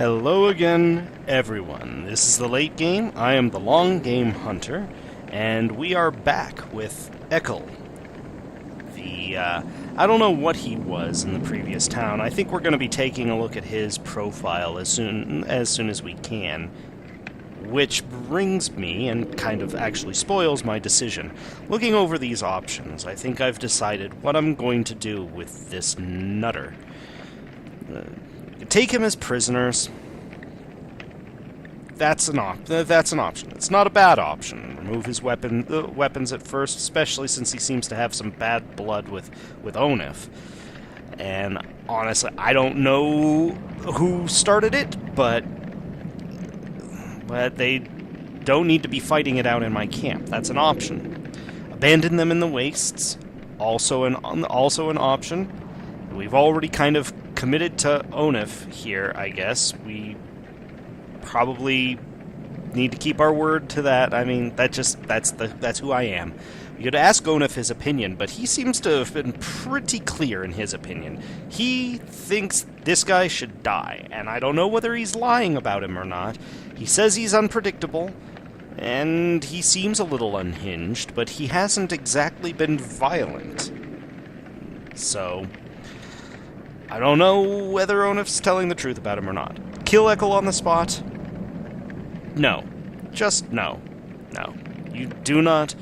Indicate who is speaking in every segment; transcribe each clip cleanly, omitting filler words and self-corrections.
Speaker 1: Hello again, everyone. This is the late game. I am the long game hunter, and we are back with Ekkel. I don't know what he was in the previous town. I think we're going to be taking a look at his profile as soon as we can. Which brings me, and kind of actually spoils my decision. Looking over these options, I think I've decided what I'm going to do with this nutter. Take him as prisoners. That's an option. It's not a bad option. Remove his weapons at first, especially since he seems to have some bad blood with Onif. And honestly, I don't know who started it, but they don't need to be fighting it out in my camp. That's an option. Abandon them in the wastes. Also an option. We've already kind of committed to Onif here, I guess. We probably need to keep our word to that. I mean, that's who I am. You could ask Onif his opinion, but he seems to have been pretty clear in his opinion. He thinks this guy should die, and I don't know whether he's lying about him or not. He says he's unpredictable, and he seems a little unhinged, but he hasn't exactly been violent. So I don't know whether Onif's telling the truth about him or not. Kill Ekkel on the spot? No. Just no. No. You do not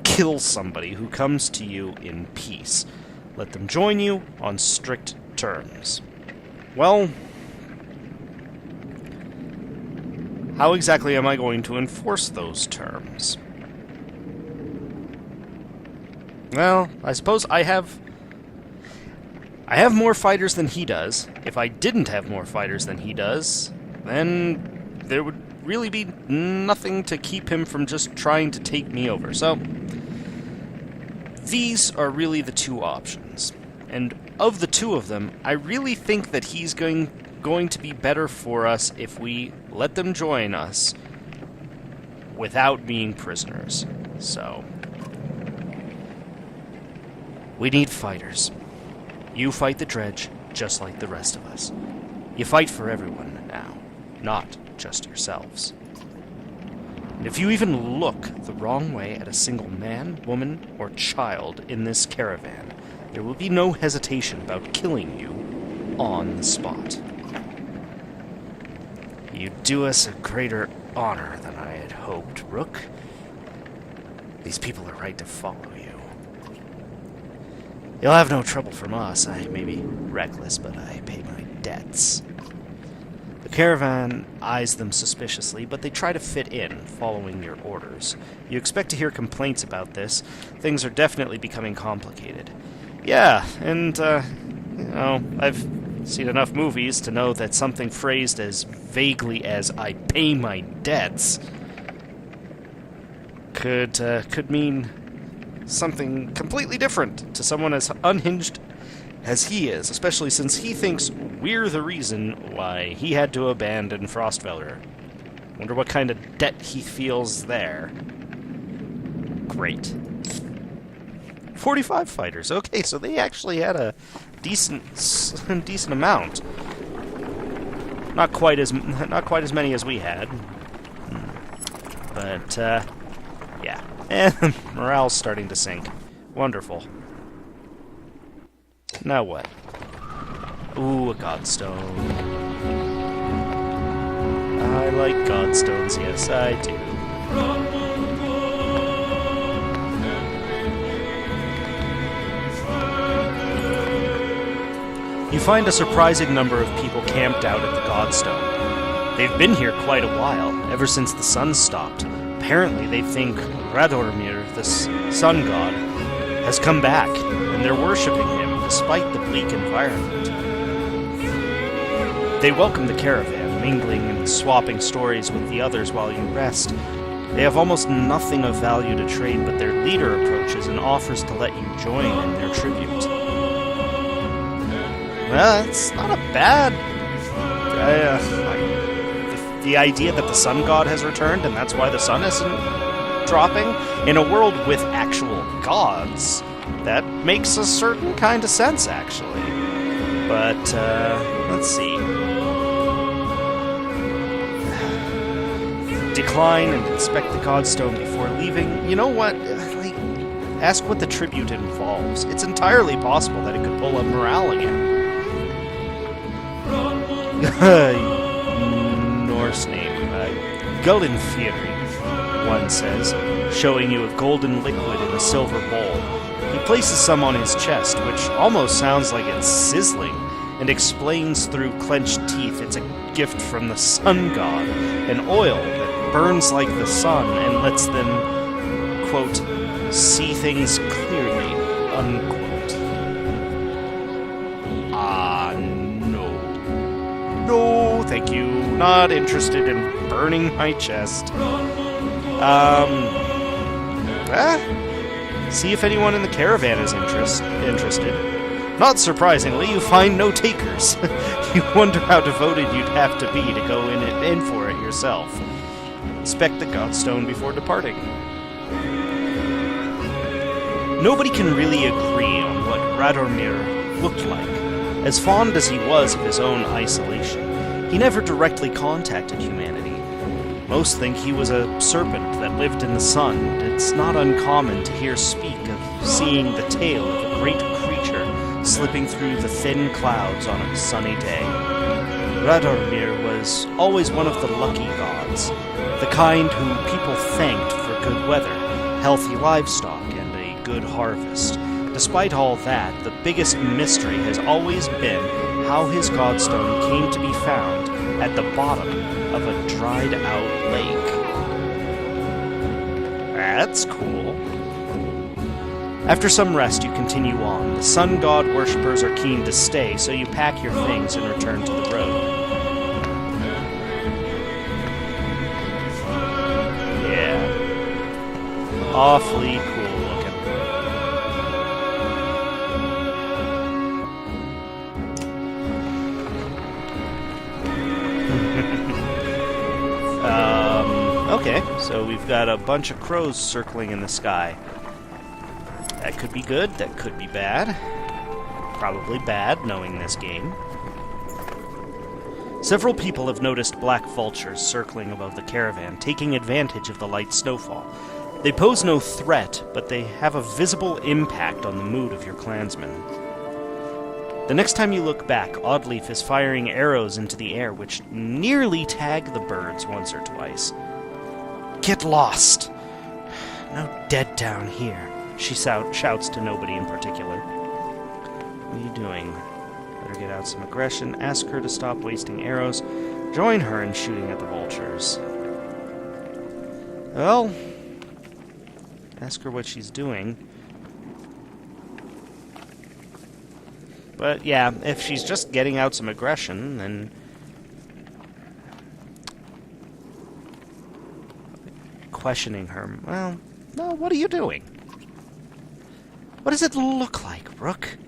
Speaker 1: kill somebody who comes to you in peace. Let them join you on strict terms. Well, how exactly am I going to enforce those terms? Well, I suppose I have more fighters than he does. If I didn't have more fighters than he does, then there would really be nothing to keep him from just trying to take me over. So these are really the two options. And of the two of them, I really think that he's going to be better for us if we let them join us without being prisoners. So we need fighters. You fight the dredge, just like the rest of us. You fight for everyone now, not just yourselves. And if you even look the wrong way at a single man, woman, or child in this caravan, there will be no hesitation about killing you on the spot. You do us a greater honor than I had hoped, Rook. These people are right to follow you. You'll have no trouble from us. I may be reckless, but I pay my debts. The caravan eyes them suspiciously, but they try to fit in, following your orders. You expect to hear complaints about this. Things are definitely becoming complicated. Yeah, and, I've seen enough movies to know that something phrased as vaguely as "I pay my debts" could mean something completely different to someone as unhinged as he is, especially since he thinks we're the reason why he had to abandon Frostfelder. Wonder what kind of debt he feels there. Great. 45 fighters. Okay, so they actually had a decent amount. Not quite as many as we had. But yeah. And morale's starting to sink. Wonderful. Now what? Ooh, a Godstone. I like Godstones, yes, I do. You find a surprising number of people camped out at the Godstone. They've been here quite a while, ever since the sun stopped. Apparently they think Radormir, the sun god, has come back, and they're worshipping him despite the bleak environment. They welcome the caravan, mingling and swapping stories with the others while you rest. They have almost nothing of value to trade, but their leader approaches and offers to let you join in their tribute. Well, it's not a bad the idea that the sun god has returned, and that's why the sun isn't dropping. In a world with actual gods, that makes a certain kind of sense, actually. But, let's see. decline and inspect the Godstone before leaving. You know what? Like, ask what the tribute involves. It's entirely possible that it could pull up morale again. Norse name. Guldenfjeri, one says, showing you a golden liquid in a silver bowl. He places some on his chest, which almost sounds like it's sizzling, and explains through clenched teeth it's a gift from the sun god, an oil that burns like the sun and lets them, quote, see things clearly, unquote. No. No, thank you. Not interested in burning my chest. See if anyone in the caravan is interested. Not surprisingly, you find no takers. You wonder how devoted you'd have to be to go in for it yourself. Inspect the Godstone before departing. Nobody can really agree on what Radomir looked like. As fond as he was of his own isolation, he never directly contacted humanity. Most think he was a serpent that lived in the sun. It's not uncommon to hear speak of seeing the tail of a great creature slipping through the thin clouds on a sunny day. Radomir was always one of the lucky gods, the kind who people thanked for good weather, healthy livestock, and a good harvest. Despite all that, the biggest mystery has always been how his Godstone came to be found at the bottom of a dried-out lake. That's cool. After some rest, you continue on. The sun god worshippers are keen to stay, so you pack your things and return to the road. Yeah. Awfully cool. Okay, so we've got a bunch of crows circling in the sky. That could be good, that could be bad. Probably bad, knowing this game. Several people have noticed black vultures circling above the caravan, taking advantage of the light snowfall. They pose no threat, but they have a visible impact on the mood of your clansmen. The next time you look back, Oddleaf is firing arrows into the air, which nearly tag the birds once or twice. Get lost! No dead down here, she shouts to nobody in particular. What are you doing? Better get out some aggression, ask her to stop wasting arrows, join her in shooting at the vultures. Well, ask her what she's doing. But yeah, if she's just getting out some aggression, then questioning her, well, no, what are you doing? What does it look like, Rook?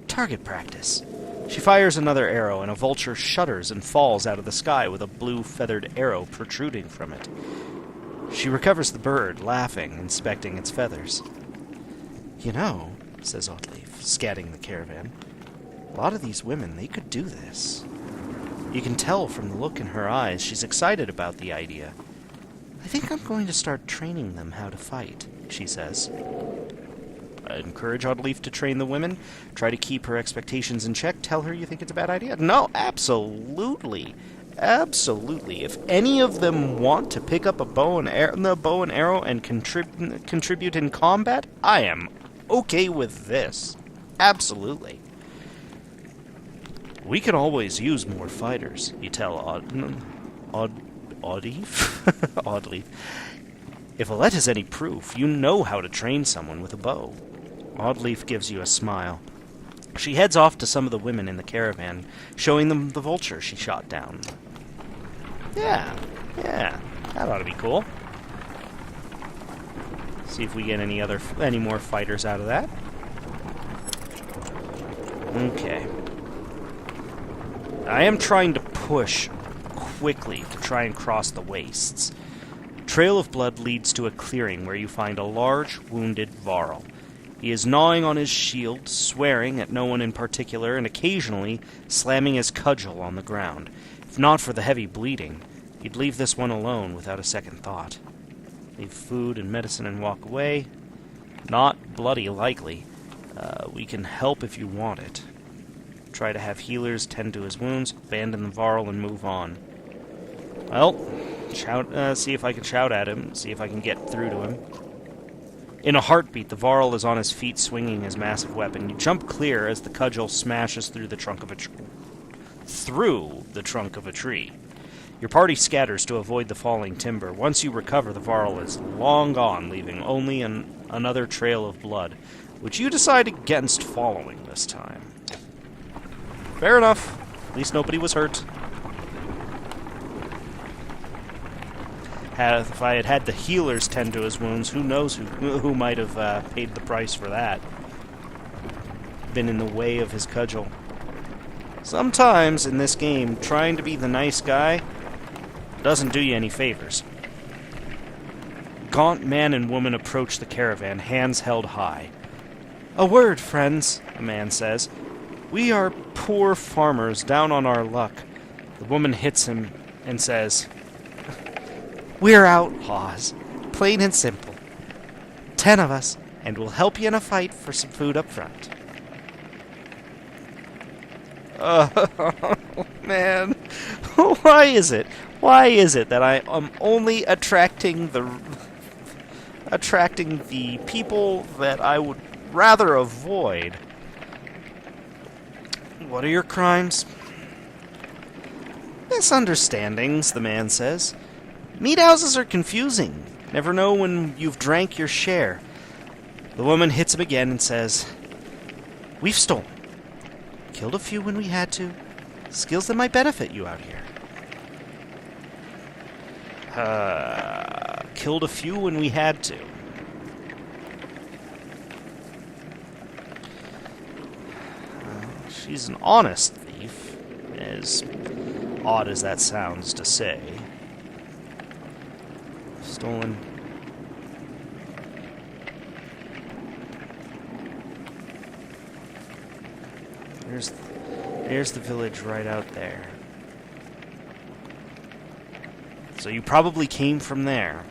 Speaker 1: Target practice. She fires another arrow, and a vulture shudders and falls out of the sky with a blue feathered arrow protruding from it. She recovers the bird, laughing, inspecting its feathers. You know, says Oddleaf, scanning the caravan, a lot of these women, they could do this. You can tell from the look in her eyes she's excited about the idea. I think I'm going to start training them how to fight, she says. I encourage Oddleaf to train the women. Try to keep her expectations in check. Tell her you think it's a bad idea. No, absolutely. Absolutely. If any of them want to pick up a bow and arrow and contribute in combat, I am okay with this. Absolutely. We can always use more fighters, you tell Oddleaf. If Alette is any proof, you know how to train someone with a bow. Oddleaf gives you a smile. She heads off to some of the women in the caravan, showing them the vulture she shot down. Yeah, that ought to be cool. See if we get any more fighters out of that. Okay. I am trying to push quickly to try and cross the wastes. Trail of blood leads to a clearing where you find a large, wounded Varl. He is gnawing on his shield, swearing at no one in particular, and occasionally slamming his cudgel on the ground. If not for the heavy bleeding, You'd leave this one alone without a second thought. Leave food and medicine and walk away. Not bloody likely. We can help if you want it. Try to have healers tend to his wounds, abandon the Varl, and move on. Well, see if I can shout at him, see if I can get through to him. In a heartbeat, the Varl is on his feet swinging his massive weapon. You jump clear as the cudgel smashes through the trunk of a tree. Your party scatters to avoid the falling timber. Once you recover, the Varl is long gone, leaving only another trail of blood, which you decide against following this time. Fair enough. At least nobody was hurt. If I had had the healers tend to his wounds, who knows who might have paid the price for that. Been in the way of his cudgel. Sometimes, in this game, trying to be the nice guy doesn't do you any favors. Gaunt man and woman approach the caravan, hands held high. "A word, friends," a man says. "We are poor farmers, down on our luck." The woman hits him and says, "We're outlaws, plain and simple. 10 of us, and we'll help you in a fight for some food up front." Man, why is it that I am only attracting the people that I would rather avoid? What are your crimes? Misunderstandings, the man says. Meat houses are confusing. Never know when you've drank your share. The woman hits him again and says, "We've stolen. Killed a few when we had to. Skills that might benefit you out here." Killed a few when we had to. She's an honest thief, as odd as that sounds to say. Stolen. There's the village right out there. So you probably came from there.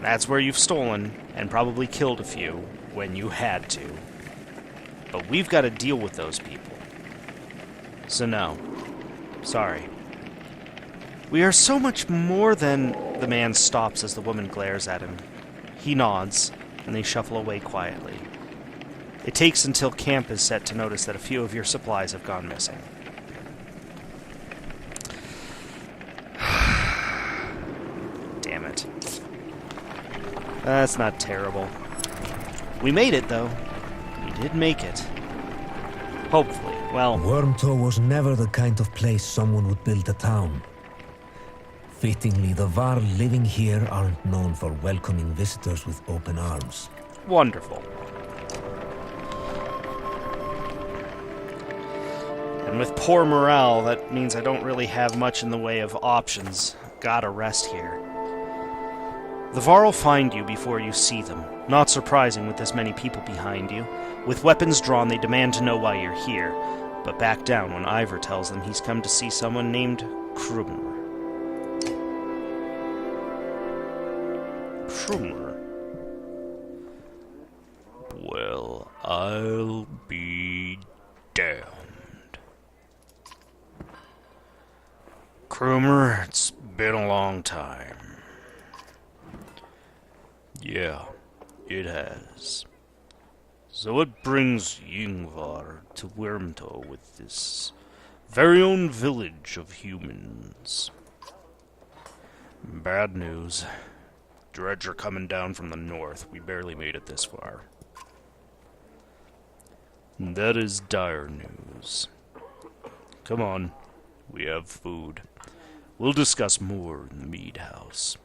Speaker 1: That's where you've stolen, and probably killed a few when you had to. But we've got to deal with those people. So no. Sorry. We are so much more than... The man stops as the woman glares at him. He nods, and they shuffle away quietly. It takes until camp is set to notice that a few of your supplies have gone missing. Damn it. That's not terrible. We made it, though. We did make it. Hopefully. Well...
Speaker 2: Wormtow was never the kind of place someone would build a town. Fittingly, the Varl living here aren't known for welcoming visitors with open arms.
Speaker 1: Wonderful. And with poor morale, that means I don't really have much in the way of options. Gotta rest here. The Varl find you before you see them. Not surprising with this many people behind you. With weapons drawn, they demand to know why you're here, but back down when Ivor tells them he's come to see someone named Crewman. Crewman? Well, I'll be damned. Crewman, it's been a long time. Yeah, it has. So what brings Yngvar to Wormtow with this very own village of humans? Bad news. Dredge are coming down from the north. We barely made it this far. That is dire news. Come on, we have food. We'll discuss more in the mead house.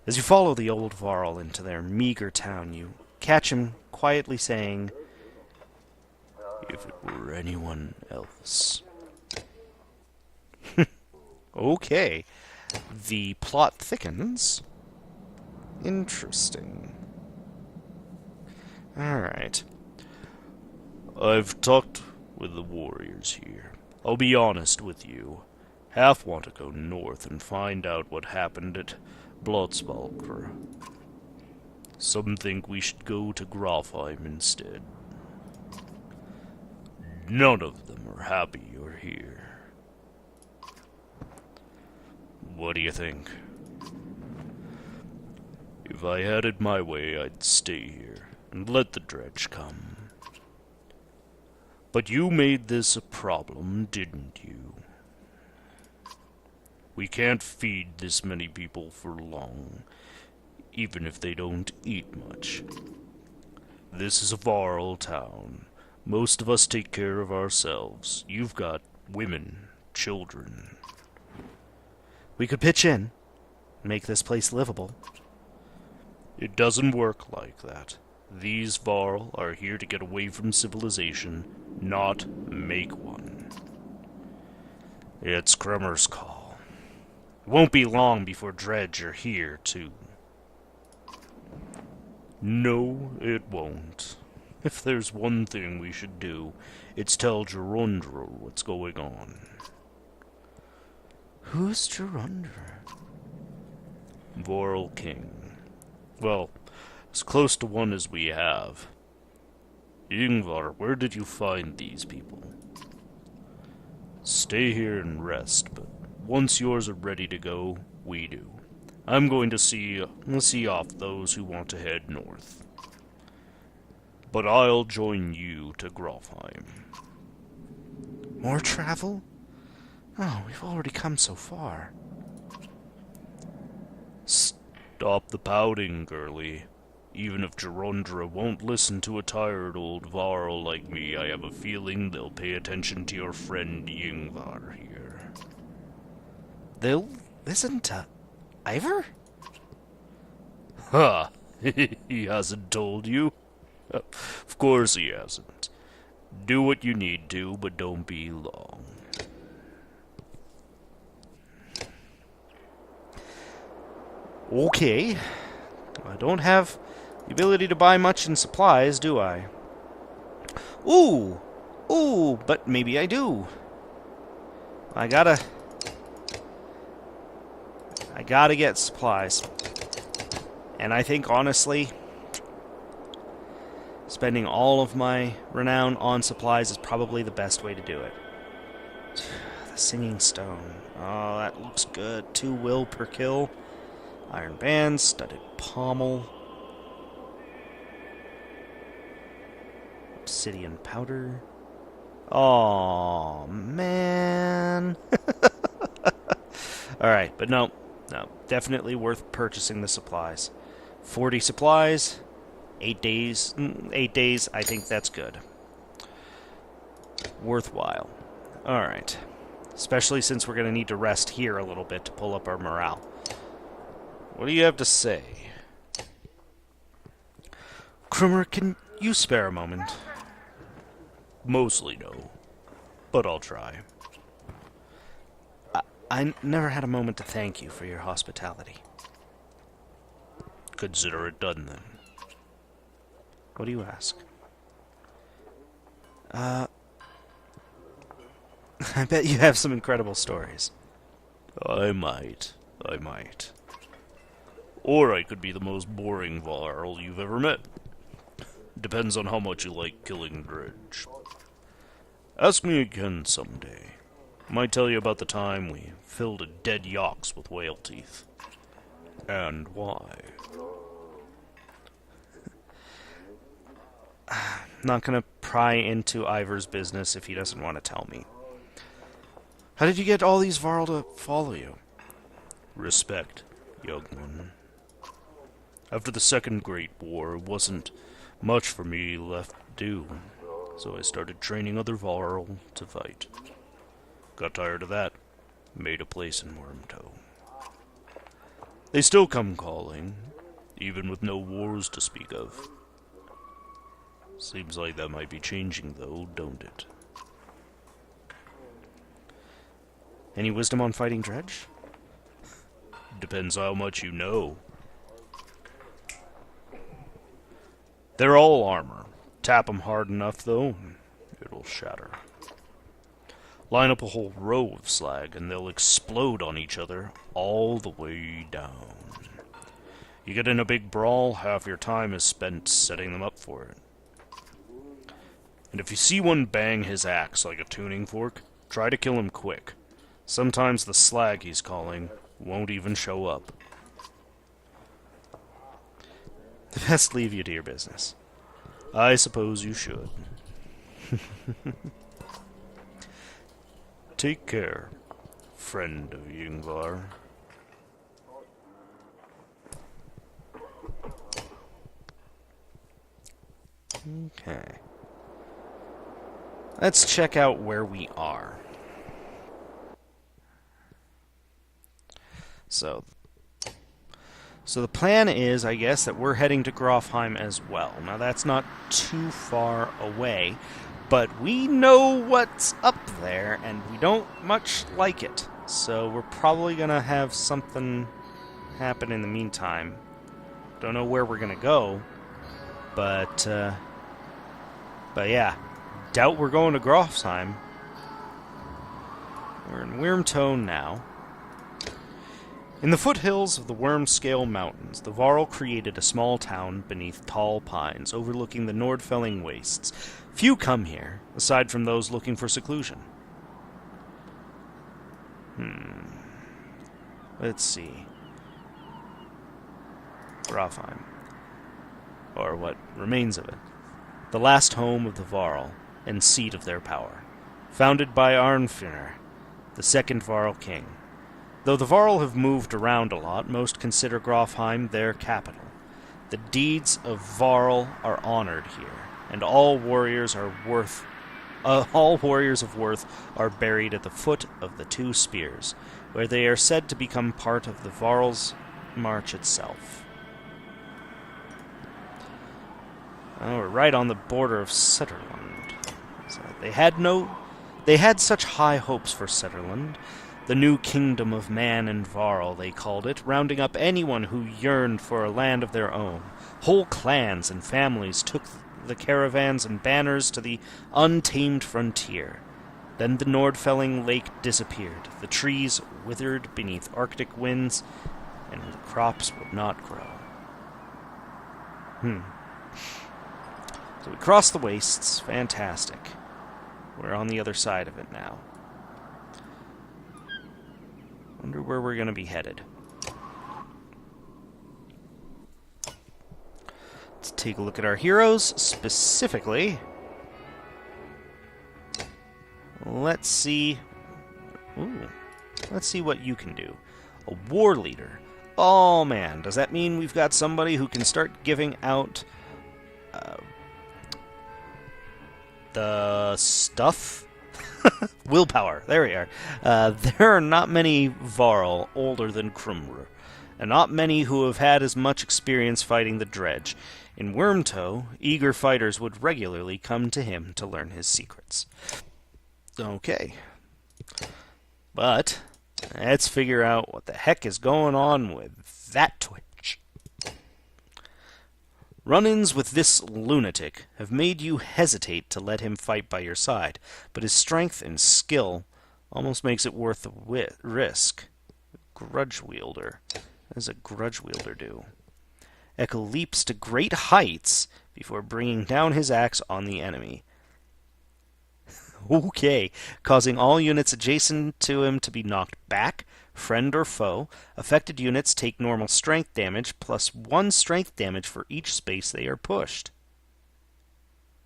Speaker 1: As you follow the old Varl into their meager town, you catch him quietly saying, "If it were anyone else." Okay. The plot thickens. Interesting. Alright. I've talked with the warriors here. I'll be honest with you. Half want to go north and find out what happened at Blotzbalker. Some think we should go to Groffheim instead. None of them are happy you're here. What do you think? If I had it my way, I'd stay here and let the dredge come. But you made this a problem, didn't you? We can't feed this many people for long, even if they don't eat much. This is a Varl town. Most of us take care of ourselves. You've got women, children.
Speaker 3: We could pitch in, make this place livable.
Speaker 1: It doesn't work like that. These Varl are here to get away from civilization, not make one. It's Krummer's call. It won't be long before Dredge are here, too. No, it won't. If there's one thing we should do, it's tell Gerundra what's going on.
Speaker 3: Who's Gerundra?
Speaker 1: Varl King. Well, as close to one as we have. Yngvar, where did you find these people? Stay here and rest, but once yours are ready to go, we do. I'm going to see off those who want to head north. But I'll join you to Groffheim.
Speaker 3: More travel? Oh, we've already come so far.
Speaker 1: Stop the pouting, girlie. Even if Gerundra won't listen to a tired old Varl like me, I have a feeling they'll pay attention to your friend Yngvar here.
Speaker 3: They'll listen to Ivor?
Speaker 1: Ha! He hasn't told you? Of course he hasn't. Do what you need to, but don't be long.
Speaker 3: Okay. I don't have the ability to buy much in supplies, do I? Ooh! Ooh, but maybe I do. I gotta get supplies. And I think, honestly, spending all of my renown on supplies is probably the best way to do it. The Singing Stone. Oh, that looks good. 2 will per kill. Iron band, studded pommel. Obsidian powder. Oh man. Alright, but no. Definitely worth purchasing the supplies. 40 supplies, 8 days. 8 days, I think that's good. Worthwhile. Alright. Especially since we're going to need to rest here a little bit to pull up our morale. What do you have to say? Krummer, can you spare a moment?
Speaker 1: Mostly no, but I'll try.
Speaker 3: I never had a moment to thank you for your hospitality.
Speaker 1: Consider it done, then.
Speaker 3: What do you ask? I bet you have some incredible stories.
Speaker 1: I might. Or I could be the most boring Varl you've ever met. Depends on how much you like killing Dredge. Ask me again someday. Might tell you about the time we filled a dead yox with whale teeth. And why.
Speaker 3: Not gonna pry into Ivor's business if he doesn't want to tell me. How did you get all these Varl to follow you?
Speaker 1: Respect, young one. After the Second Great War, it wasn't much for me left to do, so I started training other Varl to fight. Got tired of that, made a place in Wormtoe. They still come calling, even with no wars to speak of. Seems like that might be changing, though, don't it?
Speaker 3: Any wisdom on fighting Dredge?
Speaker 1: Depends how much you know. They're all armor. Tap 'em hard enough, though, it'll shatter. Line up a whole row of slag, and they'll explode on each other all the way down. You get in a big brawl, half your time is spent setting them up for it. And if you see one bang his axe like a tuning fork, try to kill him quick. Sometimes the slag he's calling won't even show up. Best leave you to your business. I suppose you should. Take care, friend of Yngvar. Okay. Let's check out where we are. So the plan is, I guess, that we're heading to Groffheim as well. Now, that's not too far away, but we know what's up there, and we don't much like it. So we're probably going to have something happen in the meantime. Don't know where we're going to go, but yeah, doubt we're going to Groffheim. We're in Wyrmtone now. In the foothills of the Wormscale Mountains, the Varl created a small town beneath tall pines, overlooking the Nordfelling wastes. Few come here, aside from those looking for seclusion. Let's see. Groffheim. Or what remains of it. The last home of the Varl, and seat of their power. Founded by Arnfinr, the second Varl king. Though the Varl have moved around a lot, most consider Groffheim their capital. The deeds of Varl are honored here, and all warriors of worth are buried at the foot of the two spears, where they are said to become part of the Varl's march itself. Oh, we're right on the border of Setterland. So they had such high hopes for Setterland. The new kingdom of man and Varl, they called it, rounding up anyone who yearned for a land of their own. Whole clans and families took the caravans and banners to the untamed frontier. Then the Nordfelling lake disappeared. The trees withered beneath Arctic winds, and the crops would not grow. So we crossed the wastes. Fantastic. We're on the other side of it now. Wonder where we're going to be headed. Let's take a look at our heroes. Specifically, let's see what you can do. A war leader. Oh man, does that mean we've got somebody who can start giving out the stuff? Willpower. There we are. There are not many Varl older than Crewman, and not many who have had as much experience fighting the Dredge. In Wyrmtone, eager fighters would regularly come to him to learn his secrets. Okay. But let's figure out what the heck is going on with that twitch. Run-ins with this lunatic have made you hesitate to let him fight by your side, but his strength and skill almost makes it worth the risk. Grudge wielder. What does a grudge wielder do? Echo leaps to great heights before bringing down his axe on the enemy. Okay, causing all units adjacent to him to be knocked back, friend or foe. Affected units take normal strength damage plus 1 strength damage for each space they are pushed.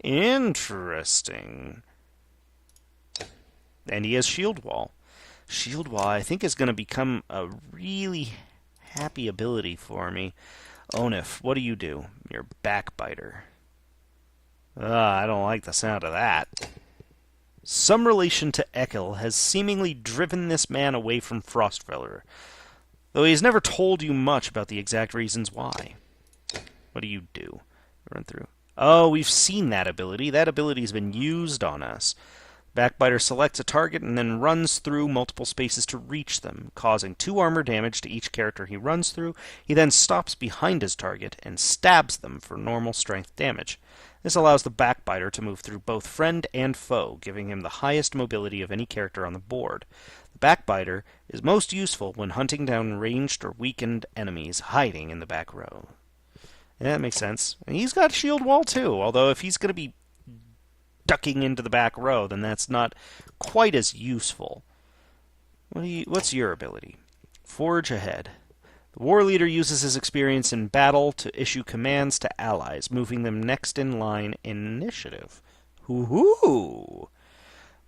Speaker 1: Interesting. And he has Shield Wall. Shield Wall, I think, is going to become a really happy ability for me. Onif, what do? You're Backbiter. I don't like the sound of that. Some relation to Ekel has seemingly driven this man away from Frostfeller, though he has never told you much about the exact reasons why. What do? Run through. Oh, we've seen that ability. That ability's been used on us. Backbiter selects a target and then runs through multiple spaces to reach them, causing 2 armor damage to each character he runs through. He then stops behind his target and stabs them for normal strength damage. This allows the Backbiter to move through both friend and foe, giving him the highest mobility of any character on the board. The Backbiter is most useful when hunting down ranged or weakened enemies hiding in the back row. Yeah, that makes sense. And he's got shield wall too, although if he's going to be ducking into the back row, then that's not quite as useful. What's your ability? Forge ahead. The war leader uses his experience in battle to issue commands to allies, moving them next in line in initiative. Hoo-hoo!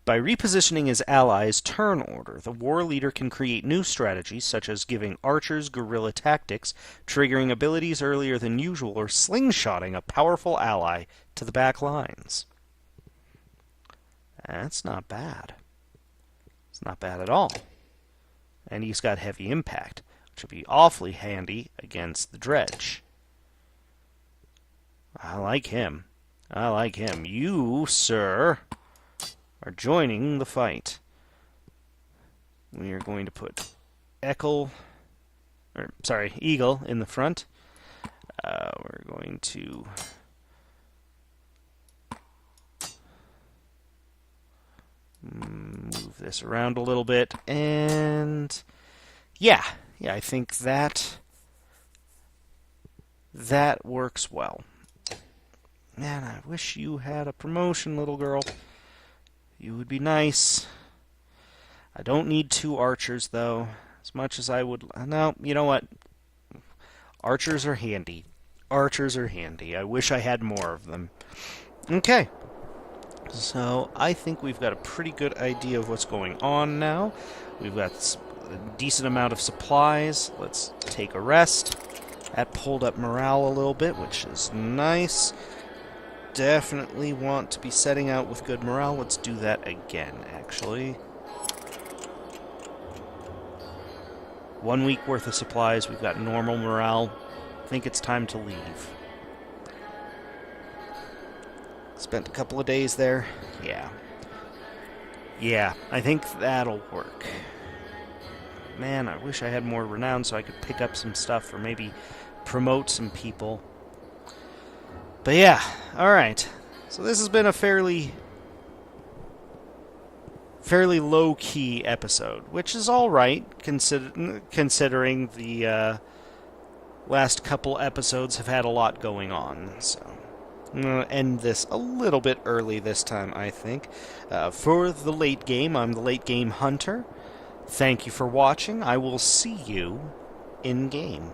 Speaker 1: By repositioning his allies' turn order, the war leader can create new strategies, such as giving archers guerrilla tactics, triggering abilities earlier than usual, or slingshotting a powerful ally to the back lines. That's not bad. It's not bad at all. And he's got heavy impact, which would be awfully handy against the dredge. I like him. I like him. You, sir, are joining the fight. We are going to put Eagle in the front. We're going to move this around a little bit, and yeah, I think that works well. Man, I wish you had a promotion, little girl. You would be nice. I don't need 2 archers, though, as much as I would. No, you know what? Archers are handy. Archers are handy. I wish I had more of them. Okay. So, I think we've got a pretty good idea of what's going on now. We've got a decent amount of supplies. Let's take a rest. That pulled up morale a little bit, which is nice. Definitely want to be setting out with good morale. Let's do that again, actually. 1 week worth of supplies. We've got normal morale. I think it's time to leave. Spent a couple of days there. Yeah, I think that'll work. Man, I wish I had more renown so I could pick up some stuff or maybe promote some people. But yeah, alright. So this has been a fairly low-key episode, which is alright, considering the last couple episodes have had a lot going on. So I'm going to end this a little bit early this time, I think. For the late game, I'm the Late Game Hunter. Thank you for watching. I will see you in-game.